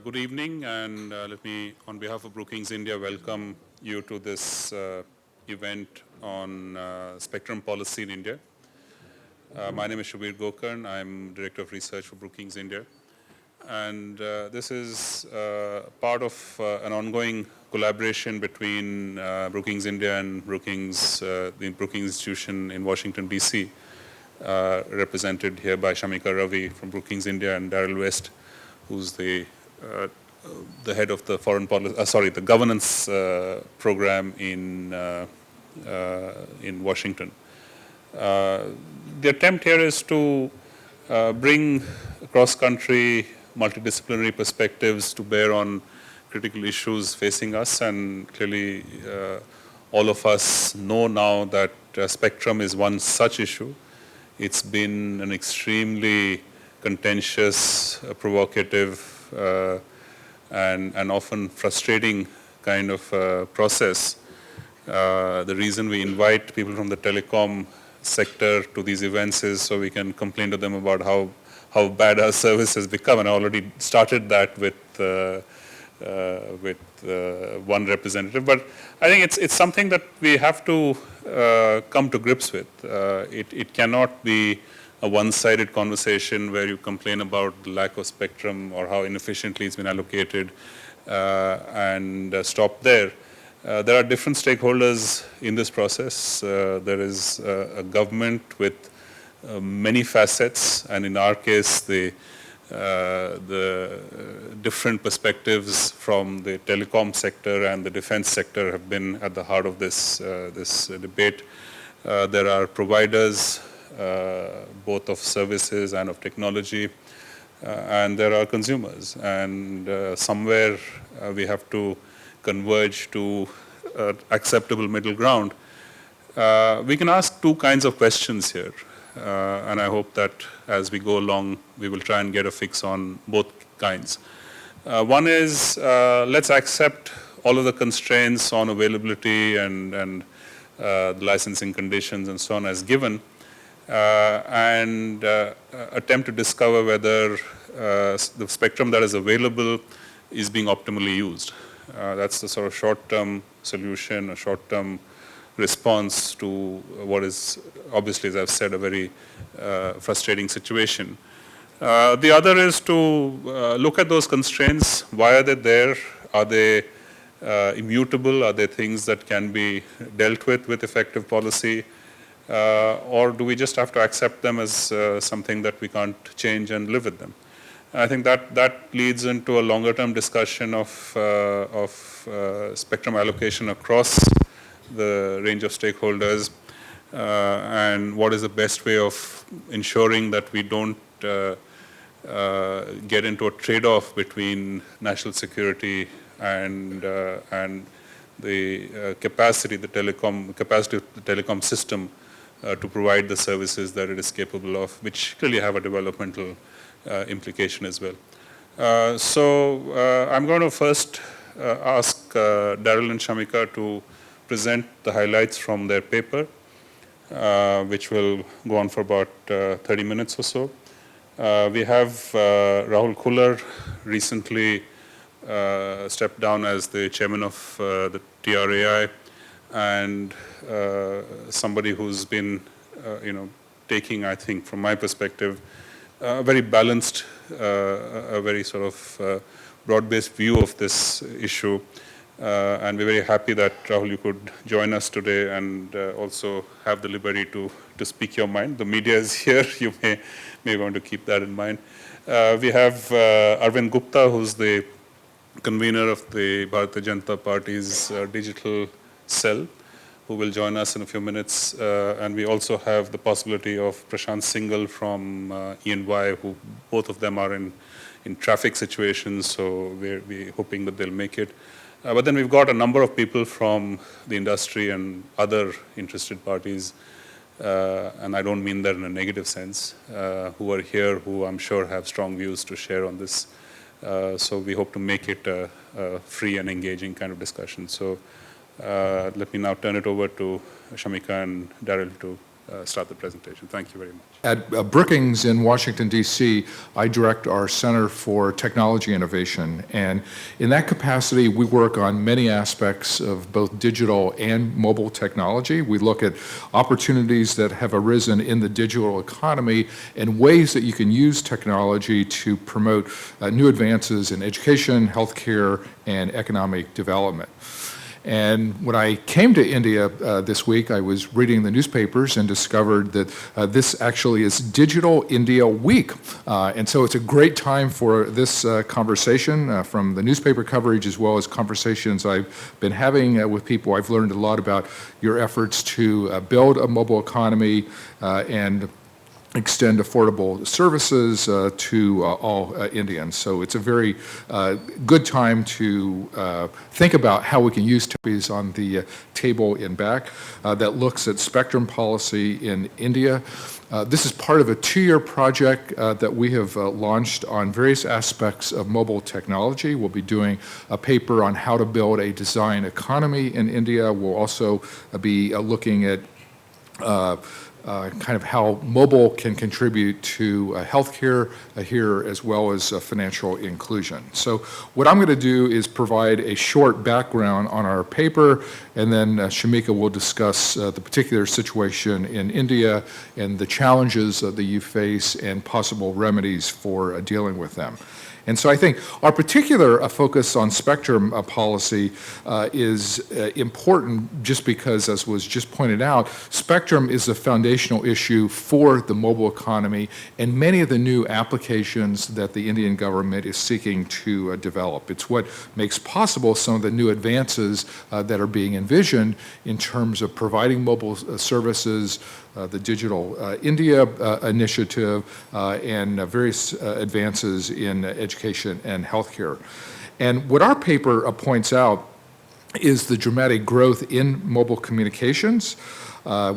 Good evening, and let me, on behalf of Brookings India, welcome you to this event on spectrum policy in India. My name is Shubir Gokarn. I'm Director of Research for Brookings India. And this is part of an ongoing collaboration between Brookings India and the Brookings Institution in Washington, D.C., represented here by Shamika Ravi from Brookings India and Darrell West, who's the head of the the governance program in Washington. The attempt here is to bring cross-country, multidisciplinary perspectives to bear on critical issues facing us, and clearly all of us know now that spectrum is one such issue. It's been an extremely contentious, provocative, and often frustrating kind of process. The reason we invite people from the telecom sector to these events is so we can complain to them about how bad our service has become, and I already started that with one representative. But I think it's something that we have to come to grips with. It cannot be a one-sided conversation where you complain about the lack of spectrum or how inefficiently it's been allocated and stop there. There are different stakeholders in this process. There is a government with many facets, and in our case, the different perspectives from the telecom sector and the defense sector have been at the heart of this debate. There are providers, both of services and of technology, and there are consumers. And somewhere we have to converge to acceptable middle ground. We can ask two kinds of questions here, and I hope that as we go along, we will try and get a fix on both kinds. One is, let's accept all of the constraints on availability and the licensing conditions and so on as given, and attempt to discover whether the spectrum that is available is being optimally used. That's the sort of short-term solution, a short-term response to what is obviously, as I've said, a very frustrating situation. The other is to look at those constraints. Why are they there? Are they immutable? Are they things that can be dealt with effective policy? Or do we just have to accept them as something that we can't change and live with them? And I think that leads into a longer-term discussion of spectrum allocation across the range of stakeholders, and what is the best way of ensuring that we don't get into a trade-off between national security and the capacity of the telecom system to provide the services that it is capable of, which clearly have a developmental implication as well. So I'm going to first ask Darrell and Shamika to present the highlights from their paper, which will go on for about 30 minutes or so. We have Rahul Kular, recently stepped down as the chairman of the TRAI, and somebody who's been, taking, I think, from my perspective, a very balanced, a very sort of broad-based view of this issue. And we're very happy that, Rahul, you could join us today and also have the liberty to speak your mind. The media is here. You may want to keep that in mind. We have Arvind Gupta, who's the convener of the Bharatiya Janata Party's digital cell, who will join us in a few minutes. And we also have the possibility of Prashant Singhal from E&Y, who both of them are in traffic situations, so we're hoping that they'll make it. But then we've got a number of people from the industry and other interested parties, and I don't mean that in a negative sense, who are here, who I'm sure have strong views to share on this. So we hope to make it a free and engaging kind of discussion. So let me now turn it over to Shamika and Darrell to start the presentation. Thank you very much. At Brookings in Washington, D.C., I direct our Center for Technology Innovation, and in that capacity, we work on many aspects of both digital and mobile technology. We look at opportunities that have arisen in the digital economy and ways that you can use technology to promote new advances in education, healthcare, and economic development. And when I came to India this week, I was reading the newspapers and discovered that this actually is Digital India Week. And so it's a great time for this conversation from the newspaper coverage as well as conversations I've been having with people. I've learned a lot about your efforts to build a mobile economy and extend affordable services to all Indians. So it's a very good time to think about how we can use technologies on the table in back that looks at spectrum policy in India. This is part of a 2-year project that we have launched on various aspects of mobile technology. We'll be doing a paper on how to build a design economy in India. We'll also be looking at kind of how mobile can contribute to healthcare here as well as financial inclusion. So what I'm going to do is provide a short background on our paper, and then Shamika will discuss the particular situation in India and the challenges that you face and possible remedies for dealing with them. And so I think our particular focus on spectrum policy is important just because, as was just pointed out, spectrum is a foundational issue for the mobile economy and many of the new applications that the Indian government is seeking to develop. It's what makes possible some of the new advances that are being envisioned in terms of providing mobile services, the Digital India initiative, and various advances in education and healthcare. And what our paper points out is the dramatic growth in mobile communications.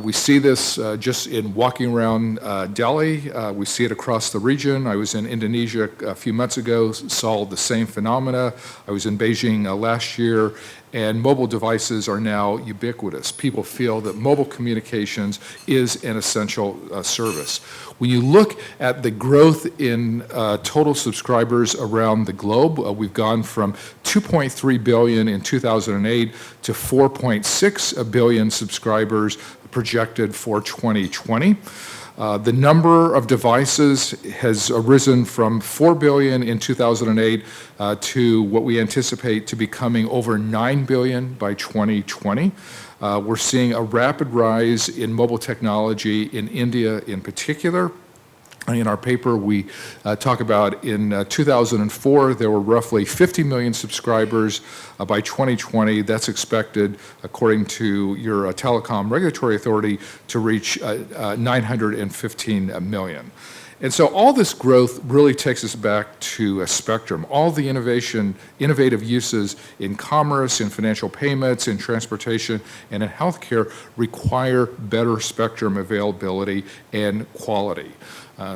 We see this just in walking around Delhi. We see it across the region. I was in Indonesia a few months ago, saw the same phenomena. I was in Beijing last year, and mobile devices are now ubiquitous. People feel that mobile communications is an essential service. When you look at the growth in total subscribers around the globe, we've gone from 2.3 billion in 2008 to 4.6 billion subscribers projected for 2020. The number of devices has risen from 4 billion in 2008 to what we anticipate to becoming over 9 billion by 2020. We're seeing a rapid rise in mobile technology in India in particular. In our paper, we talk about in 2004, there were roughly 50 million subscribers. By 2020, that's expected, according to your telecom regulatory authority, to reach 915 million. And so all this growth really takes us back to a spectrum. All the innovative uses in commerce, in financial payments, in transportation, and in healthcare require better spectrum availability and quality.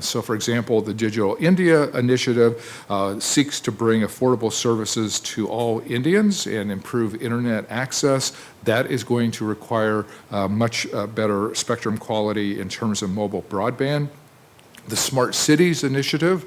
So, for example, the Digital India initiative seeks to bring affordable services to all Indians and improve internet access. That is going to require much better spectrum quality in terms of mobile broadband. The Smart Cities initiative,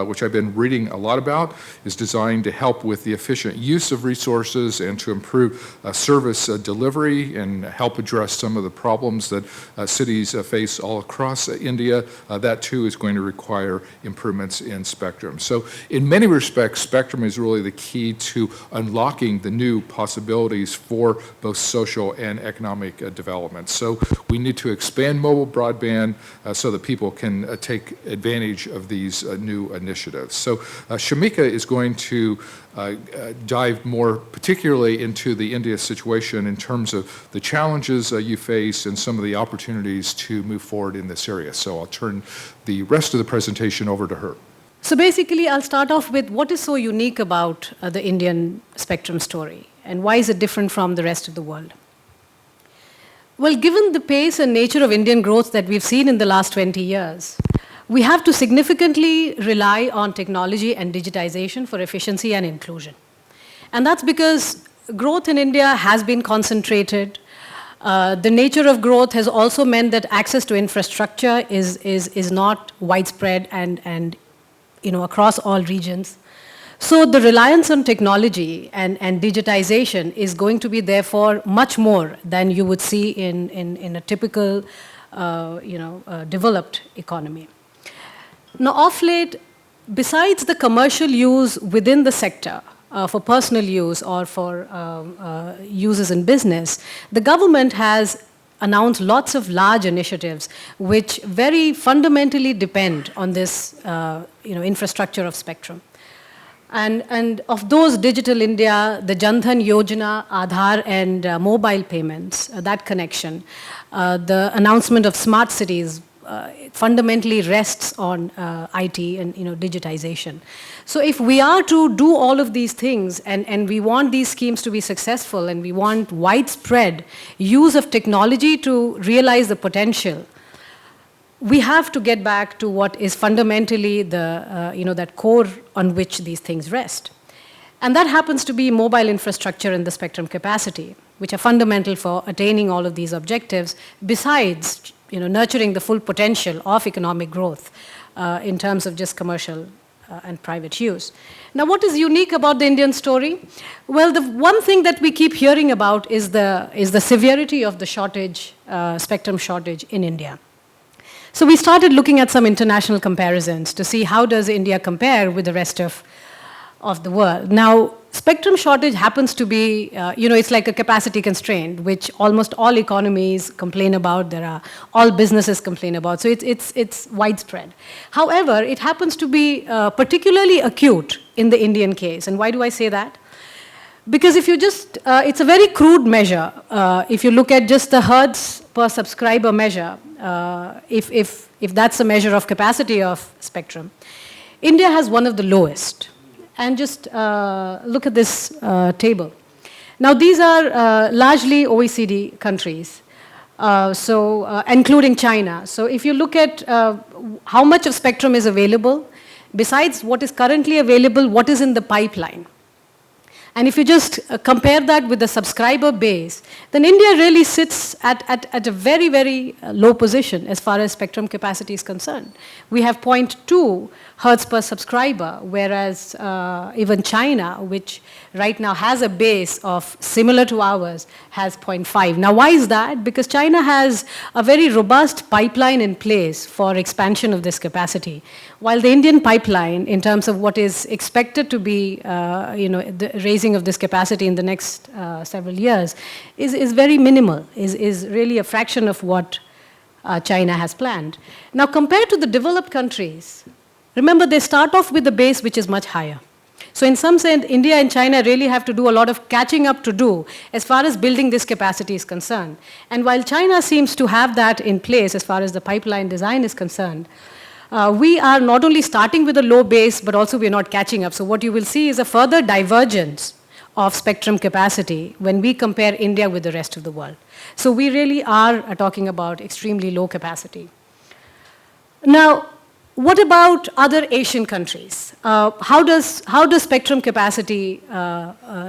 which I've been reading a lot about, is designed to help with the efficient use of resources and to improve service delivery and help address some of the problems that cities face all across India. That too is going to require improvements in spectrum. So in many respects, spectrum is really the key to unlocking the new possibilities for both social and economic development. So we need to expand mobile broadband so that people can take advantage of these new initiatives. So Shamika is going to dive more particularly into the India situation in terms of the challenges you face and some of the opportunities to move forward in this area. So I'll turn the rest of the presentation over to her. So basically, I'll start off with what is so unique about the Indian spectrum story and why is it different from the rest of the world? Well, given the pace and nature of Indian growth that we've seen in the last 20 years, we have to significantly rely on technology and digitization for efficiency and inclusion. And that's because growth in India has been concentrated The nature of growth has also meant that access to infrastructure is not widespread and across all regions. So the reliance on technology and digitization is going to be therefore much more than you would see in a typical developed economy. Now, of late, besides the commercial use within the sector, for personal use or for uses in business, the government has announced lots of large initiatives which very fundamentally depend on this infrastructure of spectrum. And of those, Digital India, the Jan Dhan Yojana, Aadhaar and mobile payments, that connection, the announcement of smart cities, fundamentally rests on IT and digitization. So if we are to do all of these things and we want these schemes to be successful and we want widespread use of technology to realize the potential, we have to get back to what is fundamentally the that core on which these things rest. And that happens to be mobile infrastructure and the spectrum capacity, which are fundamental for attaining all of these objectives, besides nurturing the full potential of economic growth in terms of just commercial and private use. Now, what is unique about the Indian story? Well, the one thing that we keep hearing about is the severity of the shortage, spectrum shortage in India. So we started looking at some international comparisons to see how does India compare with the rest of the world. Now, spectrum shortage happens to be, it's like a capacity constraint, which almost all economies complain about. All businesses complain about. So it's widespread. However, it happens to be particularly acute in the Indian case. And why do I say that? Because if you just, it's a very crude measure. If you look at just the hertz per subscriber measure, if that's a measure of capacity of spectrum, India has one of the lowest. And just look at this table. Now, these are largely OECD countries, including China. So if you look at how much of spectrum is available, besides what is currently available, what is in the pipeline. And if you just compare that with the subscriber base, then India really sits at a very, very low position as far as spectrum capacity is concerned. We have 0.2 hertz per subscriber, whereas even China, which right now has a base of similar to ours, has 0.5. Now, why is that? Because China has a very robust pipeline in place for expansion of this capacity, while the Indian pipeline, in terms of what is expected to be, the raising of this capacity in the next several years, is very minimal, is really a fraction of what China has planned. Now, compared to the developed countries, remember they start off with a base which is much higher. So in some sense, India and China really have to do a lot of catching up to do as far as building this capacity is concerned. And while China seems to have that in place as far as the pipeline design is concerned, we are not only starting with a low base, but also we are not catching up. So what you will see is a further divergence of spectrum capacity when we compare India with the rest of the world. So we really are talking about extremely low capacity. Now, what about other Asian countries? How does spectrum capacity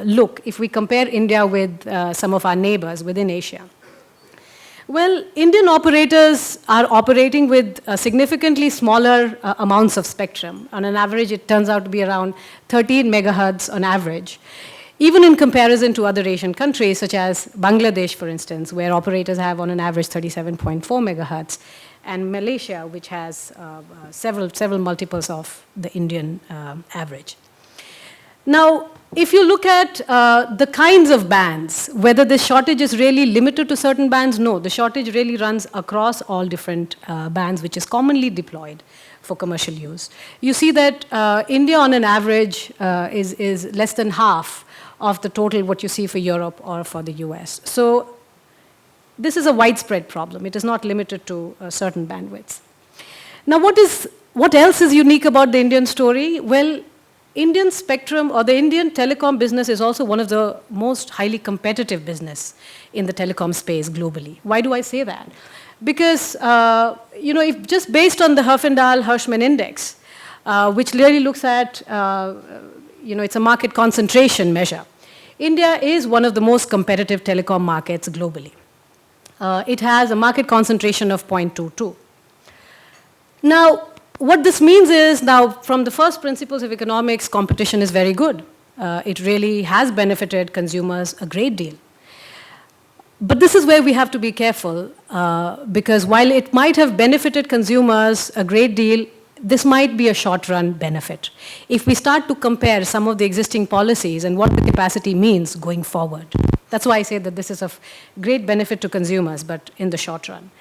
look if we compare India with some of our neighbors within Asia? Well, Indian operators are operating with significantly smaller amounts of spectrum. On an average, it turns out to be around 13 megahertz on average, even in comparison to other Asian countries, such as Bangladesh, for instance, where operators have on an average 37.4 megahertz, and Malaysia, which has several multiples of the Indian average. Now, if you look at the kinds of bands, whether this shortage is really limited to certain bands, no, the shortage really runs across all different bands, which is commonly deployed for commercial use. You see that India on an average is less than half of the total what you see for Europe or for the US. So this is a widespread problem. It is not limited to certain bandwidths. Now, what else is unique about the Indian story? Well, Indian spectrum or the Indian telecom business is also one of the most highly competitive business in the telecom space globally. Why do I say that? Because, if just based on the Herfindahl-Hirschman index, which really looks at, it's a market concentration measure, India is one of the most competitive telecom markets globally. it has a market concentration of 0.22. Now, what this means is, now from the first principles of economics, competition is very good. It really has benefited consumers a great deal. But this is where we have to be careful, because while it might have benefited consumers a great deal, this might be a short-run benefit. If we start to compare some of the existing policies and what the capacity means going forward. That's why I say that this is of great benefit to consumers, but in the short run.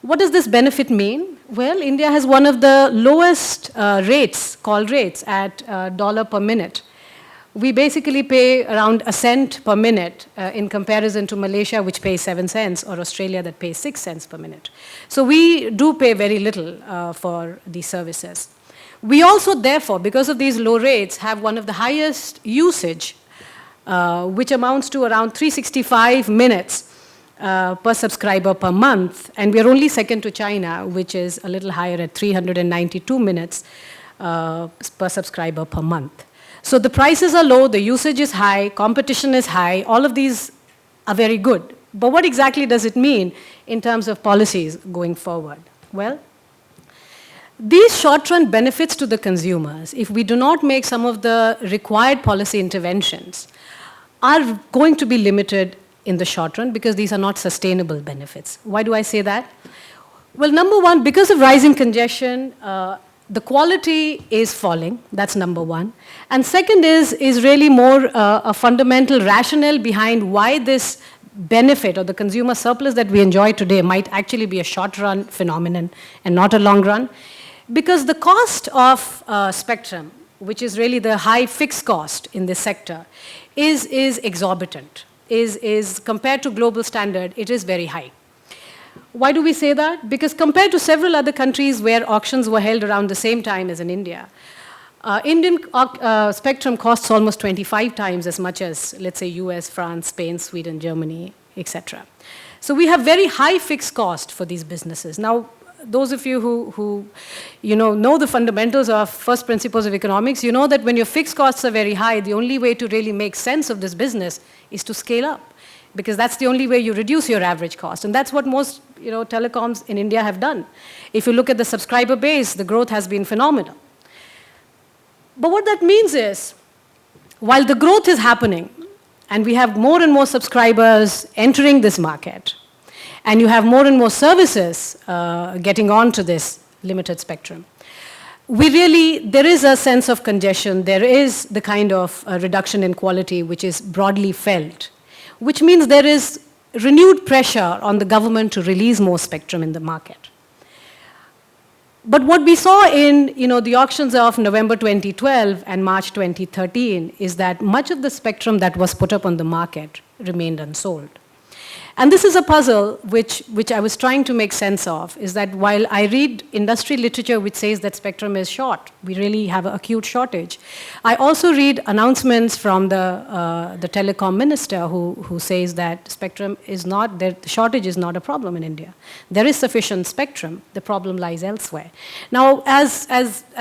What does this benefit mean? Well, India has one of the lowest rates, call rates, at dollar per minute. We basically pay around a cent per minute in comparison to Malaysia, which pays 7 cents, or Australia that pays 6 cents per minute. So we do pay very little for these services. We also, therefore, because of these low rates, have one of the highest usage, which amounts to around 365 minutes per subscriber per month. And we are only second to China, which is a little higher at 392 minutes per subscriber per month. So the prices are low, the usage is high, competition is high, all of these are very good. But what exactly does it mean in terms of policies going forward? Well, these short-run benefits to the consumers, if we do not make some of the required policy interventions, are going to be limited in the short run because these are not sustainable benefits. Why do I say that? Well, number one, because of rising congestion, the quality is falling, that's number one. And second is really more a fundamental rationale behind why this benefit or the consumer surplus that we enjoy today might actually be a short-run phenomenon and not a long run. Because the cost of spectrum, which is really the high fixed cost in this sector, is exorbitant, is compared to global standard, it is very high. Why do we say that? Because compared to several other countries where auctions were held around the same time as in India, Indian spectrum costs almost 25 times as much as, let's say, US, France, Spain, Sweden, Germany, etc. So we have very high fixed cost for these businesses. Now, those of you who know the fundamentals of first principles of economics, you know that when your fixed costs are very high, the only way to really make sense of this business is to scale up, because that's the only way you reduce your average cost. And that's what most telecoms in India have done. If you look at the subscriber base, the growth has been phenomenal. But what that means is, while the growth is happening, and we have more and more subscribers entering this market, and you have more and more services getting onto this limited spectrum, there is a sense of congestion, there is the kind of reduction in quality which is broadly felt, which means there is renewed pressure on the government to release more spectrum in the market. But what we saw in the auctions of November 2012 and March 2013 is that much of the spectrum that was put up on the market remained unsold. And this is a puzzle which I was trying to make sense of, is that while I read industry literature which says that spectrum is short, we really have an acute shortage, I also read announcements from the telecom minister who says that spectrum is not, the shortage is not a problem in India. There is sufficient spectrum, the problem lies elsewhere. Now, as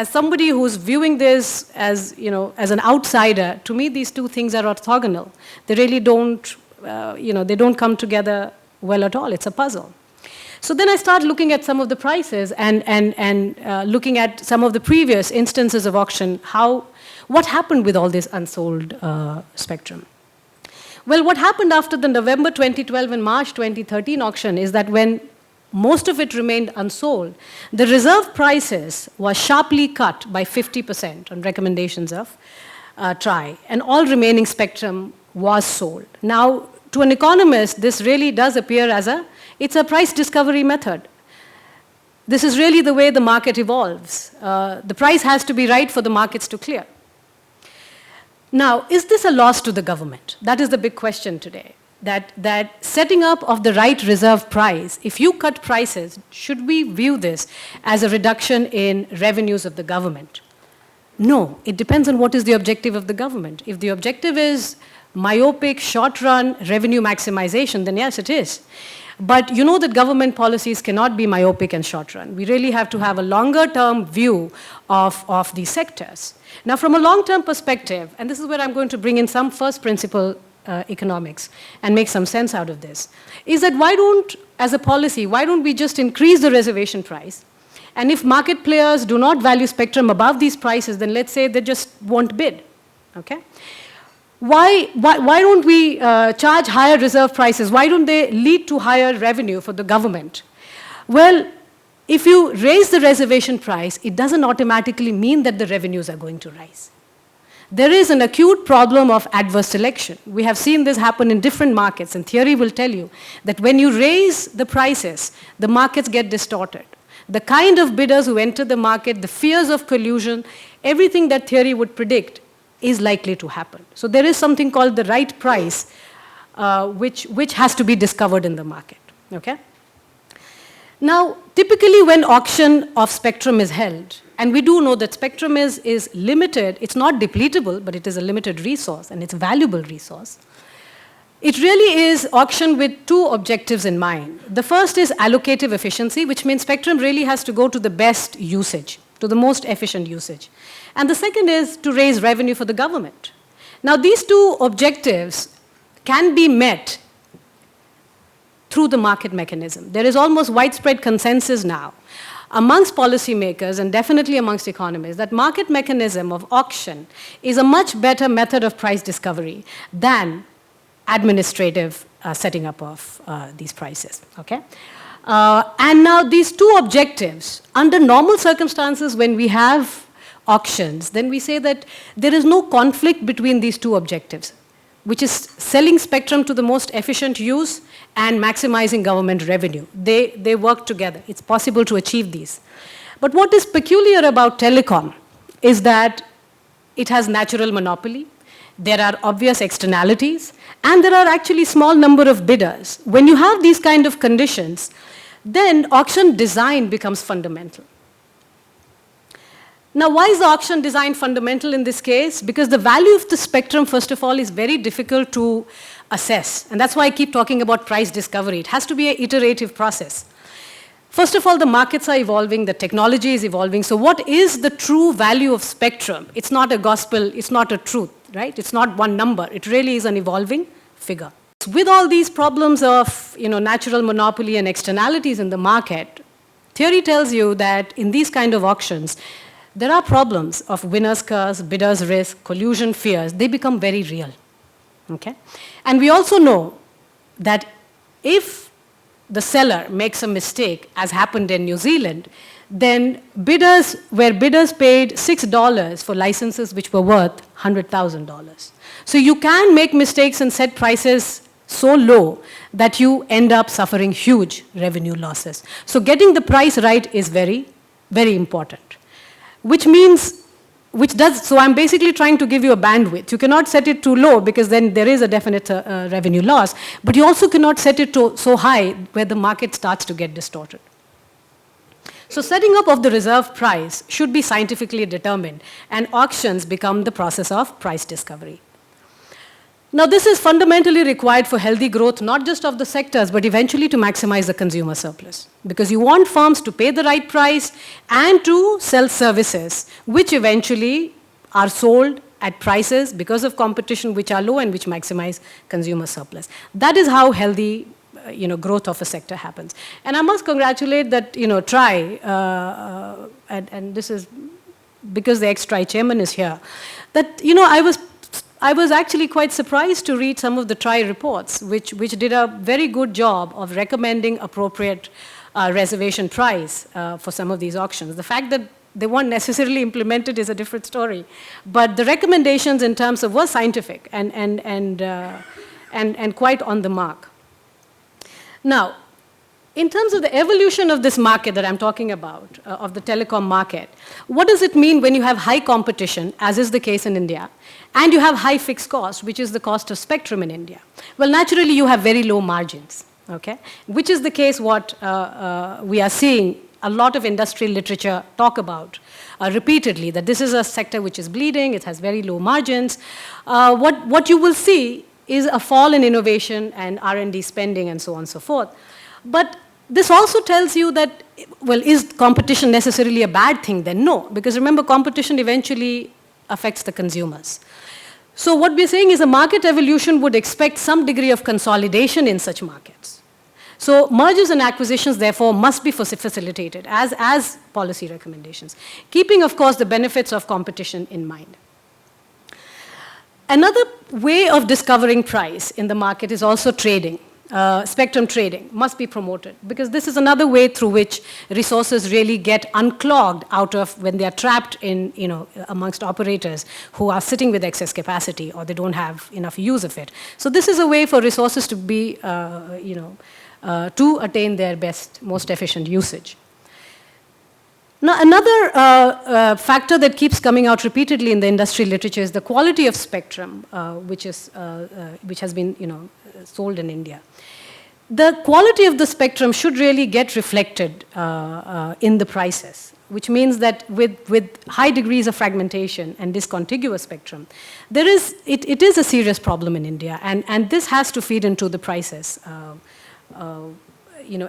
somebody who's viewing this as an outsider, to me these two things are orthogonal. They really don't they don't come together well at all. It's a puzzle. So then I start looking at some of the prices and looking at some of the previous instances of auction, what happened with all this unsold spectrum. Well, what happened after the November 2012 and March 2013 auction is that when most of it remained unsold, the reserve prices were sharply cut by 50% on recommendations of TRAI, and all remaining spectrum was sold. Now, to an economist, this really does appear as it's a price discovery method. This is really the way the market evolves. The price has to be right for the markets to clear. Now, is this a loss to the government? That is the big question today. That setting up of the right reserve price, if you cut prices, should we view this as a reduction in revenues of the government? No, it depends on what is the objective of the government. If the objective is myopic, short-run revenue maximization, then yes, it is. But you know that government policies cannot be myopic and short-run. We really have to have a longer-term view of these sectors. Now, from a long-term perspective, and this is where I'm going to bring in some first principle economics and make some sense out of this, is that why don't, as a policy, why don't we just increase the reservation price? And if market players do not value spectrum above these prices, then let's say they just won't bid, okay? Why don't we charge higher reserve prices? Why don't they lead to higher revenue for the government? Well, if you raise the reservation price, it doesn't automatically mean that the revenues are going to rise. There is an acute problem of adverse selection. We have seen this happen in different markets, and theory will tell you that when you raise the prices, the markets get distorted. The kind of bidders who enter the market, the fears of collusion, everything that theory would predict is likely to happen. So there is something called the right price, which has to be discovered in the market, okay? Now, typically when auction of spectrum is held, and we do know that spectrum is limited, it's not depletable, but it is a limited resource, and it's a valuable resource. It really is auction with two objectives in mind. The first is allocative efficiency, which means spectrum really has to go to the best usage, to the most efficient usage. And the second is to raise revenue for the government. Now, these two objectives can be met through the market mechanism. There is almost widespread consensus now amongst policymakers and definitely amongst economists that market mechanism of auction is a much better method of price discovery than administrative setting up of these prices, okay? And now these two objectives, under normal circumstances when we have auctions, then we say that there is no conflict between these two objectives, which is selling spectrum to the most efficient use and maximizing government revenue. They work together. It's possible to achieve these. But what is peculiar about telecom is that it has natural monopoly. There are obvious externalities, and there are actually small number of bidders. When you have these kind of conditions, then auction design becomes fundamental. Now, why is the auction design fundamental in this case? Because the value of the spectrum, first of all, is very difficult to assess. And that's why I keep talking about price discovery. It has to be an iterative process. First of all, the markets are evolving, the technology is evolving. So what is the true value of spectrum? It's not a gospel, it's not a truth, right? It's not one number. It really is an evolving figure. With all these problems of natural monopoly and externalities in the market, theory tells you that in these kind of auctions, there are problems of winner's curse, bidder's risk, collusion fears. They become very real, okay? And we also know that if the seller makes a mistake, as happened in New Zealand, then bidders paid $6 for licenses which were worth $100,000. So you can make mistakes and set prices so low that you end up suffering huge revenue losses. So getting the price right is very, very important. So I'm basically trying to give you a bandwidth. You cannot set it too low because then there is a definite revenue loss, but you also cannot set it so high where the market starts to get distorted. So setting up of the reserve price should be scientifically determined, and auctions become the process of price discovery. Now, this is fundamentally required for healthy growth, not just of the sectors, but eventually to maximize the consumer surplus. Because you want firms to pay the right price and to sell services, which eventually are sold at prices because of competition which are low and which maximize consumer surplus. That is how healthy growth of a sector happens. And I must congratulate that, TRI, and this is because the ex-TRI chairman is here, that, I was actually quite surprised to read some of the TRI reports, which did a very good job of recommending appropriate reservation price for some of these auctions. The fact that they weren't necessarily implemented is a different story, but the recommendations in terms of were scientific and quite on the mark. Now, in terms of the evolution of this market that I'm talking about, of the telecom market, what does it mean when you have high competition, as is the case in India, and you have high fixed cost, which is the cost of spectrum in India? Well, naturally, you have very low margins, okay? Which is the case what we are seeing a lot of industrial literature talk about repeatedly, that this is a sector which is bleeding, it has very low margins. What you will see is a fall in innovation and R&D spending and so on and so forth. But this also tells you that, well, is competition necessarily a bad thing? Then no, because remember, competition eventually affects the consumers. So what we're saying is a market evolution would expect some degree of consolidation in such markets. So mergers and acquisitions, therefore, must be facilitated as policy recommendations, keeping, of course, the benefits of competition in mind. Another way of discovering price in the market is also trading. Spectrum trading must be promoted, because this is another way through which resources really get unclogged out of when they are trapped in, amongst operators who are sitting with excess capacity or they don't have enough use of it. So this is a way for resources to be, to attain their best, most efficient usage. Now, another factor that keeps coming out repeatedly in the industry literature is the quality of spectrum, which has been, sold in India. The quality of the spectrum should really get reflected in the prices, which means that with high degrees of fragmentation and discontiguous spectrum, it is a serious problem in India, and this has to feed into the prices.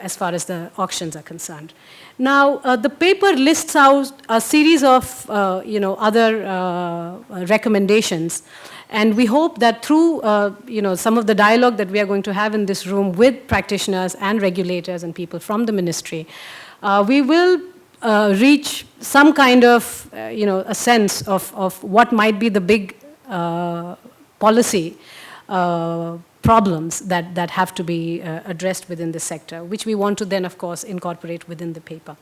As far as the auctions are concerned. Now, the paper lists out a series of, other recommendations, and we hope that through, some of the dialogue that we are going to have in this room with practitioners and regulators and people from the ministry, we will reach some kind of, a sense of what might be the big policy problems that have to be addressed within the sector, which we want to then, of course, incorporate within the paper.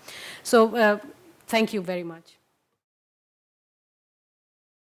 So thank you very much.